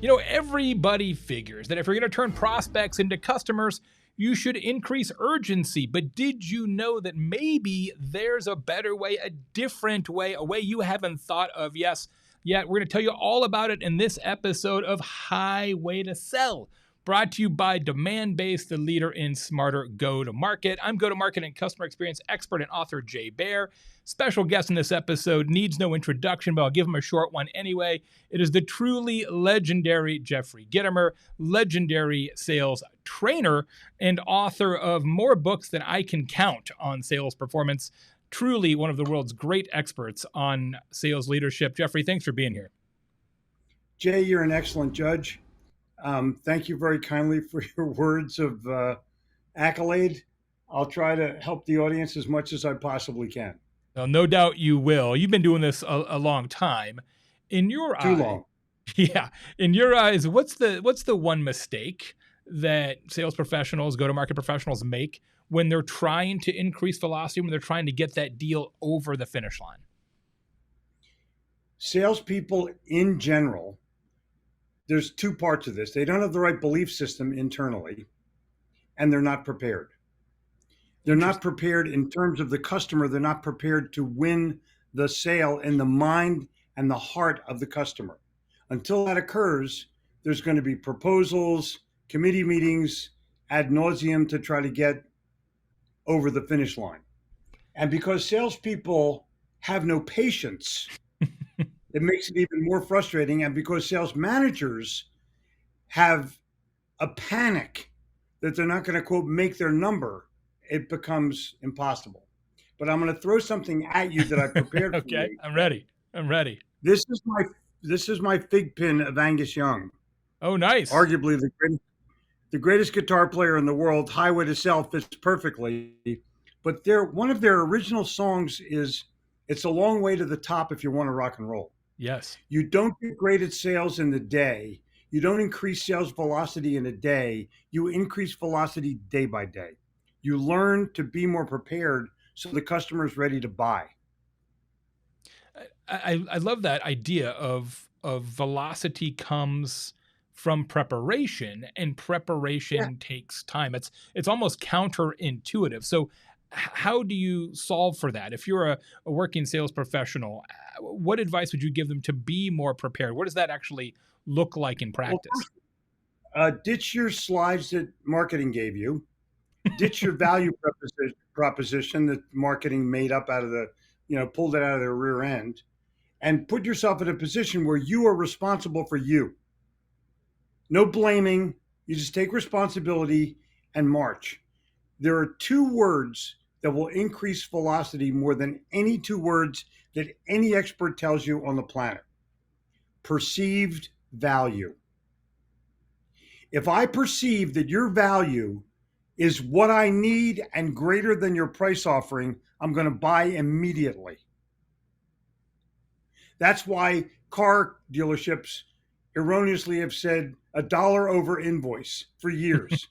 Everybody figures that if you're going to turn prospects into customers, you should increase urgency. But did you know that maybe there's a better way, a different way, a way you haven't thought of yet? We're going to tell you all about it in this episode of Highway to Sell, brought to you by Demandbase, the leader in smarter go-to-market. I'm go-to-market and customer experience expert and author Jay Baer. Special guest in this episode needs no introduction, but I'll give him a short one anyway. It is the truly legendary Jeffrey Gitomer, legendary sales trainer and author of more books than I can count on sales performance. Truly one of the world's great experts on sales leadership. Jeffrey, thanks for being here. Jay, you're an excellent judge. Thank you very kindly for your words of accolade. I'll try to help the audience as much as I possibly can. Well, no doubt you will. You've been doing this a long time. In your Too long. Yeah. In your eyes, what's the one mistake that sales professionals, go-to-market professionals make when they're trying to increase velocity, when they're trying to get that deal over the finish line? Salespeople in general, there's two parts of this. They don't have the right belief system internally, and they're not prepared. They're not prepared in terms of the customer. They're not prepared to win the sale in the mind and the heart of the customer. Until that occurs, there's going to be proposals, committee meetings, ad nauseum to try to get over the finish line. And because salespeople have no patience, it makes it even more frustrating. And because sales managers have a panic that they're not going to, quote, make their number, it becomes impossible. But I'm going to throw something at you that I prepared for you. Okay, I'm ready. This is my fig pin of Angus Young. Oh, nice. Arguably the greatest guitar player in the world. Highway to Sell fits perfectly. But one of their original songs is "It's a Long Way to the Top If You Want to Rock and Roll." Yes. You don't get great at sales in the day. You don't increase sales velocity in a day. You increase velocity day by day. You learn to be more prepared so the customer is ready to buy. I love that idea of velocity comes from preparation, and preparation takes time. It's almost counterintuitive. So how do you solve for that? If you're a working sales professional, what advice would you give them to be more prepared? What does that actually look like in practice? Well, ditch your slides that marketing gave you. Ditch your value proposition that marketing made up out of pulled it out of their rear end, and put yourself in a position where you are responsible for you. No blaming. You just take responsibility and march. There are two words that will increase velocity more than any two words that any expert tells you on the planet. Perceived value. If I perceive that your value is what I need and greater than your price offering, I'm going to buy immediately. That's why car dealerships erroneously have said $1 over invoice for years,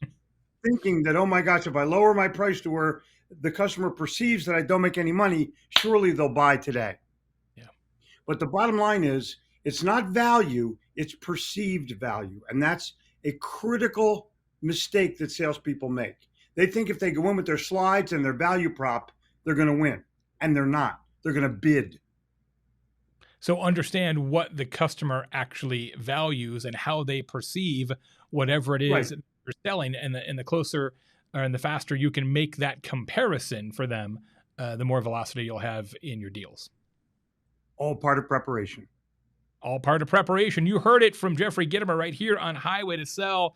thinking that, oh my gosh, if I lower my price to where the customer perceives that I don't make any money, surely they'll buy today. Yeah. But the bottom line is, it's not value, it's perceived value. And that's a critical mistake that salespeople make. They think if they go in with their slides and their value prop, they're going to win. And they're not. They're going to bid. So understand what the customer actually values and how they perceive whatever it is that you're selling. And the closer and the faster you can make that comparison for them, the more velocity you'll have in your deals. All part of preparation. All part of preparation. You heard it from Jeffrey Gitomer right here on Highway to Sell.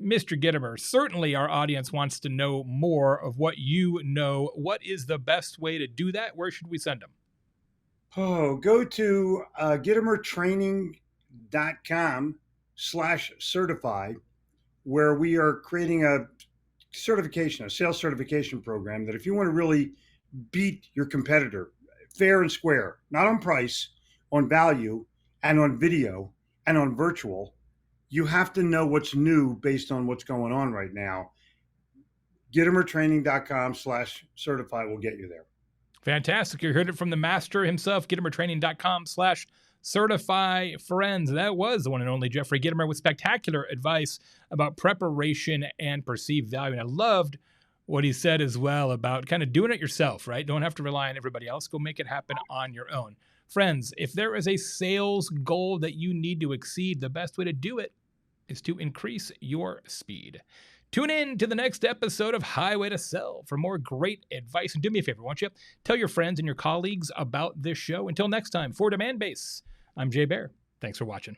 Mr. Gitomer, certainly our audience wants to know more of what you know. What is the best way to do that? Where should we send them? Oh, go to gitomertraining.com/certify, where we are creating a sales certification program that if you want to really beat your competitor fair and square, not on price, on value, and on video, and on virtual, you have to know what's new based on what's going on right now. gitomertraining.com/certify will get you there. Fantastic. You heard it from the master himself, gitomertraining.com/certify. certify friends. That was the one and only Jeffrey Gitomer with spectacular advice about preparation and perceived value. And I loved what he said as well about kind of doing it yourself, right? Don't have to rely on everybody else. Go make it happen on your own. Friends, if there is a sales goal that you need to exceed, the best way to do it is to increase your speed. Tune in to the next episode of Highway to Sell for more great advice. And do me a favor, won't you? Tell your friends and your colleagues about this show. Until next time, for Demandbase, I'm Jay Baer. Thanks for watching.